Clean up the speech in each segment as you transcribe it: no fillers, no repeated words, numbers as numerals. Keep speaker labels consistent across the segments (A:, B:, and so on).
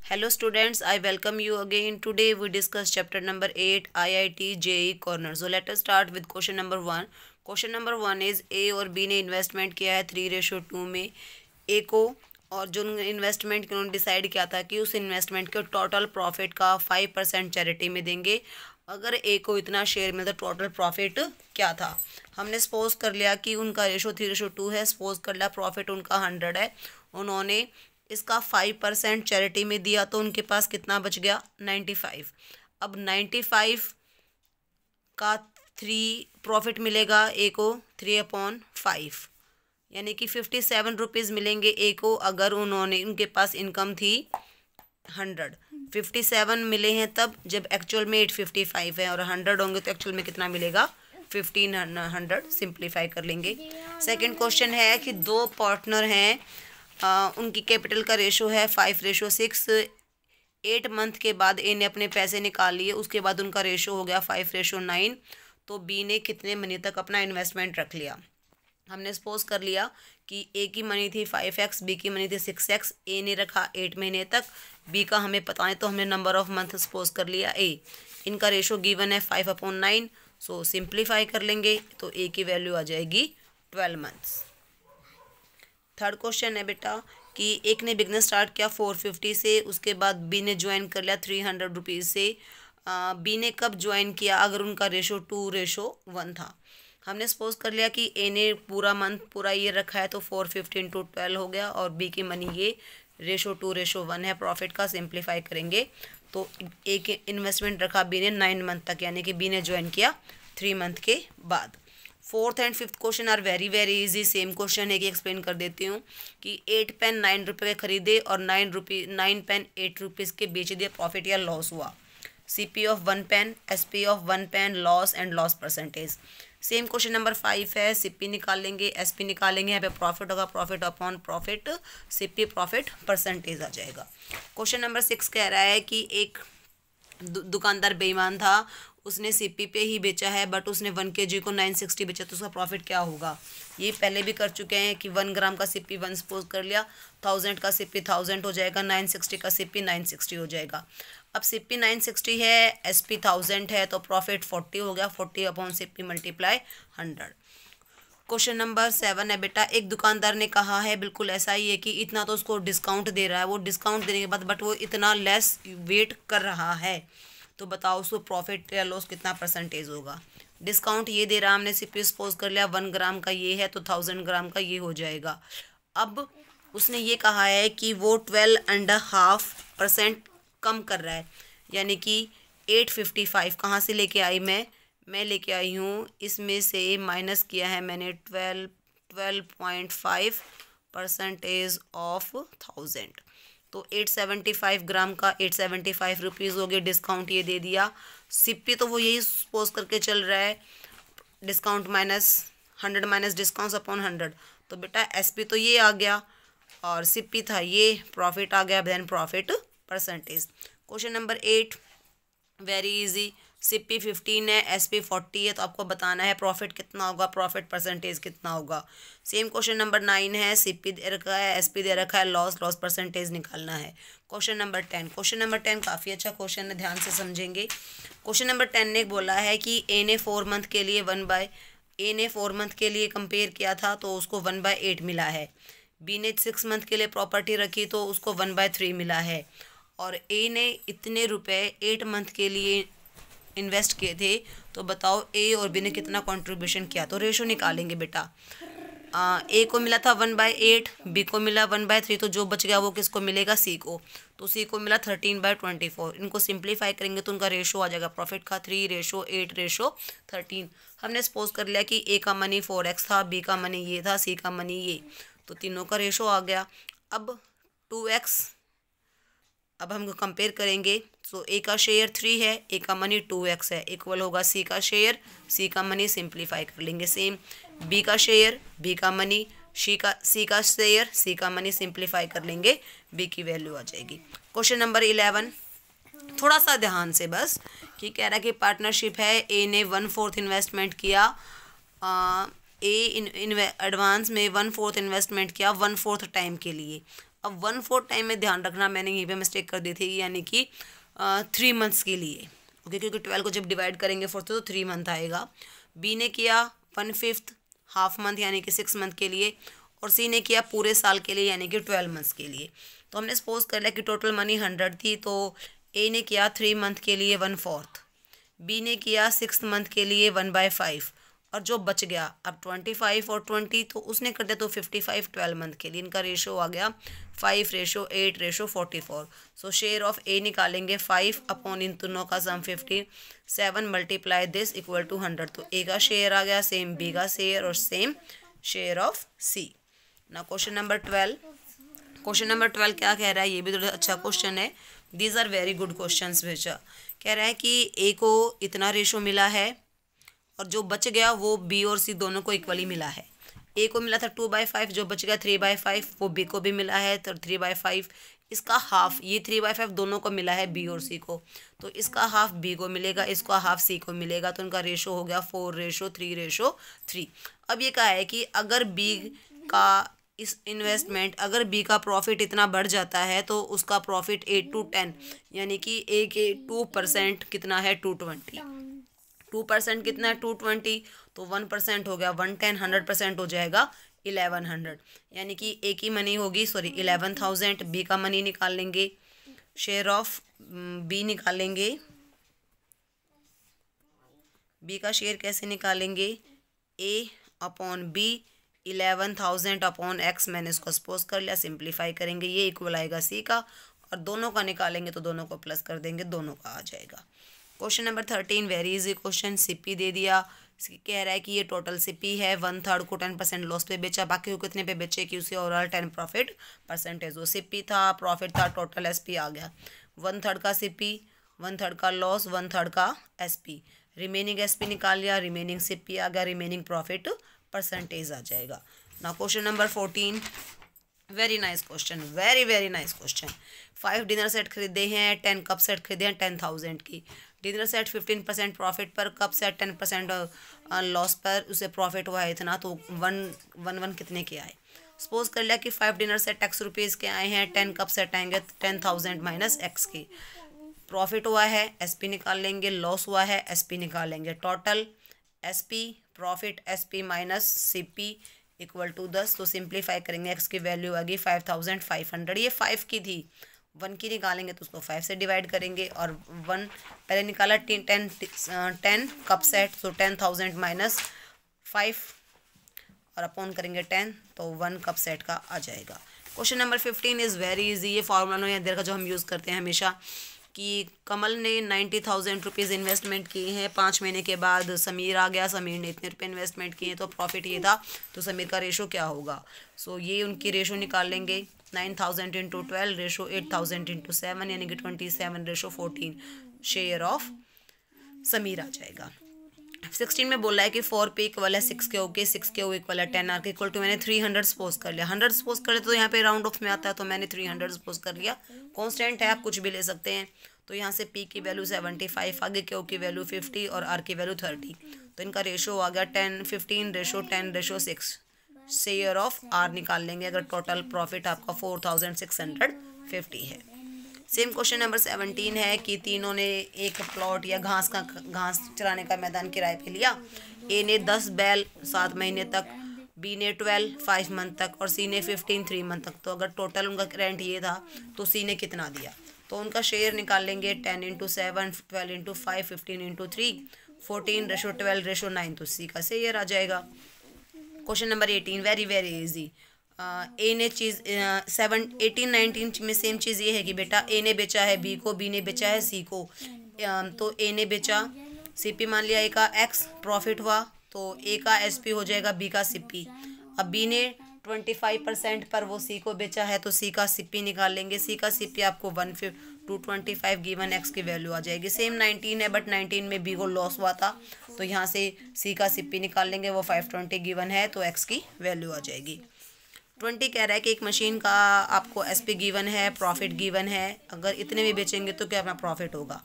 A: Hello students, I welcome you again. Today we discuss chapter number 8 IIT JEE Corner. So let us start with question number 1. Question number 1 is A और B ने investment किया है 3:2 में. A को और जो investment के उन्होंने डिसाइड किया था कि उस इन्वेस्टमेंट के टोटल प्रॉफिट का 5% चैरिटी में देंगे. अगर ए को इतना शेयर मिलता तो टोटल प्रॉफिट क्या था. हमने सपोज कर लिया कि उनका रेशो 3:2 है. सपोज कर लिया प्रॉफिट उनका 100 है. उन्होंने इसका 5% चैरिटी में दिया तो उनके पास कितना बच गया 95. अब 95 का 3 प्रॉफिट मिलेगा ए को 3/5 यानी कि 57 रुपीज़ मिलेंगे ए को. अगर उनके पास इनकम थी 100. 57 मिले हैं तब जब एक्चुअल में 855 है और 100 होंगे तो एक्चुअल में कितना मिलेगा 1500. सिंप्लीफाई कर लेंगे. सेकंड क्वेश्चन है कि दो पार्टनर हैं, उनकी कैपिटल का रेशो है 5:6. 8 मंथ के बाद ए ने अपने पैसे निकाल लिए, उसके बाद उनका रेशो हो गया 5:9. तो बी ने कितने मनी तक अपना इन्वेस्टमेंट रख लिया. हमने सपोज कर लिया कि ए की मनी थी 5x, बी की मनी थी 6x. ए ने रखा 8 महीने तक, बी का हमें पता है तो हमने नंबर ऑफ मंथ सपोज कर लिया ए. इनका रेशो गिवन है 5/9. सो सिंप्लीफाई कर लेंगे तो ए की वैल्यू आ जाएगी 12 मंथ्स. थर्ड क्वेश्चन है बेटा कि एक ने बिजनेस स्टार्ट किया 450 से, उसके बाद बी ने ज्वाइन कर लिया 300 रुपीज़ से. बी ने कब ज्वाइन किया अगर उनका रेशो 2:1 था. हमने सपोज कर लिया कि ए ने पूरा मंथ पूरा ईयर रखा है तो 450 × 12 हो गया और बी की मनी ये रेशो 2:1 है प्रॉफिट का. सिंप्लीफाई करेंगे तो ए के इन्वेस्टमेंट रखा बी ने 9 मंथ तक यानी कि बी ने ज्वाइन किया 3 मंथ के बाद. Fourth and fifth question are very easy. Same question है कि एक्सप्लेन कर देती हूँ कि 8 पेन 9 रुपये के खरीदे और 9 पेन 8 रुपीज़ के बेच दिए, प्रॉफिट या लॉस हुआ. CP of 1 pen, SP of 1 pen, loss and loss percentage. Same question number 5 है. CP निकालेंगे, SP निकालेंगे. यहाँ पे प्रॉफिट होगा profit upon profit, CP profit percentage आ जाएगा. क्वेश्चन नंबर 6 कह रहा है कि एक दुकानदार बेईमान था, उसने CP पे ही बेचा है बट उसने 1 kg को 960 बेचा तो उसका प्रॉफिट क्या होगा. ये पहले भी कर चुके हैं कि 1 ग्राम का CP 1 सपोज कर लिया, 1000 का CP 1000 हो जाएगा, 960 का CP 960 हो जाएगा. अब CP 960 है, SP 1000 है तो प्रॉफिट 40 हो गया. 40/CP multiply 100. क्वेश्चन नंबर 7 है बेटा. एक दुकानदार ने कहा है बिल्कुल ऐसा ही है कि इतना तो उसको डिस्काउंट दे रहा है, वो डिस्काउंट देने के बाद बट वो इतना लेस वेट कर रहा है तो बताओ उसको प्रॉफिट या लॉस कितना परसेंटेज होगा. डिस्काउंट ये दे रहा हमने CP सपोज कर लिया 1 ग्राम का ये है तो 1000 ग्राम का ये हो जाएगा. अब उसने ये कहा है कि वो 12.5% कम कर रहा है यानी कि 855 कहाँ से लेके आई मैं लेके आई हूँ इसमें से माइनस किया है मैंने 12.5% ऑफ 1000 तो 875 ग्राम का 875 रुपीज़ हो गए. डिस्काउंट ये दे दिया. CP तो वो यही सपोज करके चल रहा है discount minus 100 minus discount upon 100. तो बेटा SP तो ये आ गया और CP था ये, प्रॉफिट आ गया then profit percentage. Question number 8 very easy. CP 15 है, SP 40 है तो आपको बताना है प्रॉफिट कितना होगा, प्रॉफिट परसेंटेज कितना होगा. सेम क्वेश्चन नंबर 9 है. CP दे रखा है, SP दे रखा है, लॉस परसेंटेज निकालना है. Question number 10. क्वेश्चन नंबर 10 काफ़ी अच्छा क्वेश्चन है, ध्यान से समझेंगे. क्वेश्चन नंबर 10 ने बोला है कि ए ने 4 मंथ के लिए कंपेयर किया था तो उसको 1/8 मिला है. बी ने 6 मंथ के लिए प्रॉपर्टी रखी तो उसको 1/3 मिला है. और ए ने इतने रुपए 8 मंथ के लिए इन्वेस्ट किए थे तो बताओ ए और बी ने कितना कंट्रीब्यूशन किया. तो रेशो निकालेंगे बेटा. ए को मिला था 1/8, बी को मिला 1/3 तो जो बच गया वो किसको मिलेगा सी को. तो सी को मिला 13/24. इनको सिंप्लीफाई करेंगे तो उनका रेशो आ जाएगा प्रॉफिट का 3:8:13. हमने सपोज कर लिया कि ए का मनी 4x था, बी का मनी ये था, सी का मनी ये, तो तीनों का रेशो आ गया. अब 2x अब हम कंपेयर करेंगे तो ए का शेयर 3 है, ए का मनी 2x है, इक्वल होगा सी का शेयर, सी का मनी. सिंप्लीफाई कर लेंगे. सेम बी का शेयर, बी का मनी, सी का शेयर, सी का मनी. सिंप्लीफाई कर लेंगे, बी की वैल्यू आ जाएगी. क्वेश्चन नंबर 11 थोड़ा सा ध्यान से बस कि कह रहा है कि पार्टनरशिप है. ए ने 1/4 इन्वेस्टमेंट किया, ए एडवांस में 1/4 इन्वेस्टमेंट किया 1/4 टाइम के लिए. अब 1/4 टाइम में ध्यान रखना, मैंने यहीं पे मिस्टेक कर दी थी, यानी कि 3 मंथ्स के लिए, ओके, क्योंकि 12 को जब डिवाइड करेंगे 4 तो 3 मंथ आएगा। बी ने किया 1/5 हाफ मंथ यानी कि 6 मंथ के लिए, और सी ने किया पूरे साल के लिए यानी कि 12 मंथ्स के लिए। तो हमने सपोज कर लिया कि टोटल मनी 100 थी, तो ए ने किया 3 मंथ के लिए 1/4, बी ने किया 6 मंथ के लिए 1/5, और जो बच गया अब 25 और 20 तो उसने कर दिया तो 55 12 मंथ के लिए। इनका रेशो आ गया 5:8:44। सो शेयर ऑफ ए निकालेंगे 5 अपॉन इन दोनों का सम 50, 7 मल्टीप्लाई दिस इक्वल टू 100। तो ए का शेयर आ गया, सेम बी का शेयर और सेम शेयर ऑफ सी। ना क्वेश्चन नंबर 12, क्वेश्चन नंबर 12 क्या कह रहा है, ये भी थोड़ा अच्छा क्वेश्चन है। These are very good questions बेचा। कह रहा है कि ए को इतना रेशो मिला है और जो बच गया वो बी और सी दोनों को इक्वली मिला है। ए को मिला था 2/5, जो बच गया 3/5 वो बी को भी मिला है तो 3/5। इसका हाफ, ये 3/5 दोनों को मिला है बी और सी को, तो इसका हाफ बी को मिलेगा, इसका हाफ सी को मिलेगा, तो इनका रेशो हो गया 4:3:3। अब ये कहा है कि अगर बी का इस इन्वेस्टमेंट, अगर बी का प्रॉफिट इतना बढ़ जाता है तो उसका प्रॉफिट 8-10 यानी कि ए के 2% कितना है 220, 2% कितना है 220, तो 1% हो गया 110, 100% हो जाएगा 1100, यानी कि ए की मनी होगी 11,000। बी का मनी निकाल लेंगे, शेयर ऑफ बी निकालेंगे, बी का शेयर कैसे निकालेंगे, ए अपॉन बी 11,000 अपॉन एक्स, मैंने इसको सपोज कर लिया, सिंप्लीफाई करेंगे ये इक्वल आएगा सी का, और दोनों का निकालेंगे तो दोनों को प्लस कर देंगे, दोनों का आ जाएगा। Question number 13 very easy question, CP दे दिया, कह रहा है कि ये टोटल सीपी है, 1/3 को 10% लॉस पे बेचा, बाकी को कितने पे बेचे कि उसे ओवरऑल 10 प्रॉफिट परसेंटेज। वो सीपी था, प्रॉफिट था, टोटल एसपी आ गया 1/3 का सीपी, 1/3 का लॉस, 1/3 का एसपी, रिमेनिंग एसपी निकाल लिया, रिमेनिंग सीपी आ गया, रिमेनिंग प्रॉफिट परसेंटेज आ जाएगा। ना question number 14 very nice question, very very nice question. 5 dinner set खरीदे हैं, 10 कप सेट खरीदे हैं 10,000 की। डिनर सेट 15% प्रॉफिट पर, कप सेट 10% लॉस पर, उसे प्रॉफिट हुआ है इतना, तो 1 कितने के आए। सपोज कर लिया कि 5 डिनर सेट x रुपीज़ के आए हैं, 10 कप सेट आएंगे 10,000 माइनस x के। प्रॉफिट हुआ है एसपी निकाल लेंगे, लॉस हुआ है एसपी निकाल लेंगे, total SP profit SP minus CP equal to 10। तो सिंप्लीफाई करेंगे, एक्स की वैल्यू आ गई 5,500, ये 5 की थी, 1 की निकालेंगे तो उसको 5 से डिवाइड करेंगे, और 1 पहले निकाला 10 कप सेट, तो 10,000 माइनस 5 और अपॉन करेंगे 10, तो 1 कप सेट का आ जाएगा। Question number 15 is very easy, ये फॉर्मूला नो या देर का जो हम यूज़ करते हैं हमेशा, कि कमल ने 90,000 रुपीज़ इन्वेस्टमेंट किए हैं, 5 महीने के बाद समीर आ गया, समीर ने इतने रुपये इन्वेस्टमेंट किए हैं, तो प्रॉफिट ये था, तो समीर का रेशो क्या होगा। सो ये उनकी रेशो निकाल लेंगे, 9,000 इंटू 12 रेशो 8,000 इंटू 7 यानी कि 27:14 शेयर ऑफ समीर आ जाएगा। 16 में बोला है कि 4p इक्वल है 6q के, 6q इक्वल है 10r के, इक्वल टू मैंने 300 सपोज कर लिया, 100 सपोज कर लिया तो यहाँ पे राउंड ऑफ में आता है, तो मैंने 300 सपोज कर लिया। कांस्टेंट है, आप कुछ भी ले सकते हैं, तो यहाँ से p की वैल्यू 75 आगे, q की वैल्यू 50 और r की वैल्यू 30, तो इनका रेशो आ गया 10:15:10:6। शेयर ऑफ r निकाल लेंगे अगर टोटल प्रॉफिट आपका 4,650 है। सेम क्वेश्चन नंबर 17 है कि तीनों ने एक प्लॉट या घास चराने का मैदान किराए पे लिया। ए ने 10 बैल 7 महीने तक, बी ने 12 5 मंथ तक, और सी ने 15 3 मंथ तक। तो अगर टोटल उनका रेंट ये था तो सी ने कितना दिया, तो उनका शेयर निकाल लेंगे 10 × 7 12 × 5 15 × 3 14:12:9, तो सी का शेयर आ जाएगा। Question number 18 very very easy. A ने चीज़ 18-19 में सेम चीज़ ये है कि बेटा ए ने बेचा है बी को, बी ने बेचा है सी को, तो ए ने बेचा सीपी मान लिया ए का एक्स, प्रॉफिट हुआ तो ए का एसपी हो जाएगा बी का सीपी। अब बी ने 25% पर वो सी को बेचा है तो सी का सीपी निकाल लेंगे, सी का सीपी आपको 225 गिवन एक्स की वैल्यू आ जाएगी। सेम 19 है बट 19 में बी को लॉस हुआ था तो यहाँ से सी का सीपी निकाल लेंगे, वो 520 गिवन है तो एक्स की वैल्यू आ जाएगी। 20 कह रहा है कि एक मशीन का आपको एसपी गिवन है, प्रॉफिट गिवन है, अगर इतने में बेचेंगे तो क्या अपना प्रॉफिट होगा।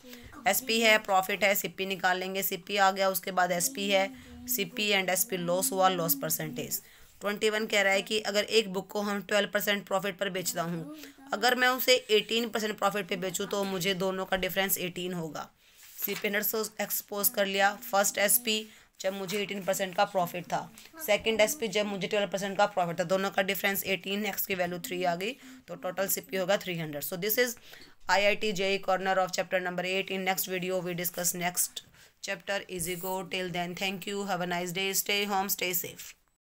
A: एसपी है, प्रॉफिट है, सीपी निकाल लेंगे, सीपी आ गया, उसके बाद एसपी है, सीपी एंड एसपी लॉस हुआ, लॉस परसेंटेज। 21 कह रहा है कि अगर एक बुक को हम 12% प्रॉफिट पर बेचता हूँ, अगर मैं उसे 18% प्रॉफिट पे बेचूँ तो मुझे दोनों का डिफरेंस 18 होगा। CP 100 एक्सपोज कर लिया। फर्स्ट SP जब मुझे 18% का प्रॉफिट था, सेकंड SP जब मुझे 12% का प्रॉफिट था, दोनों का डिफरेंस 18, एक्स की वैल्यू 3 आ गई, तो टोटल CP होगा 300। So this is IIT JEE corner of chapter number 8. In next video we discuss next chapter. Easy go. Till then, thank you. Have a nice day. Stay home. Stay safe.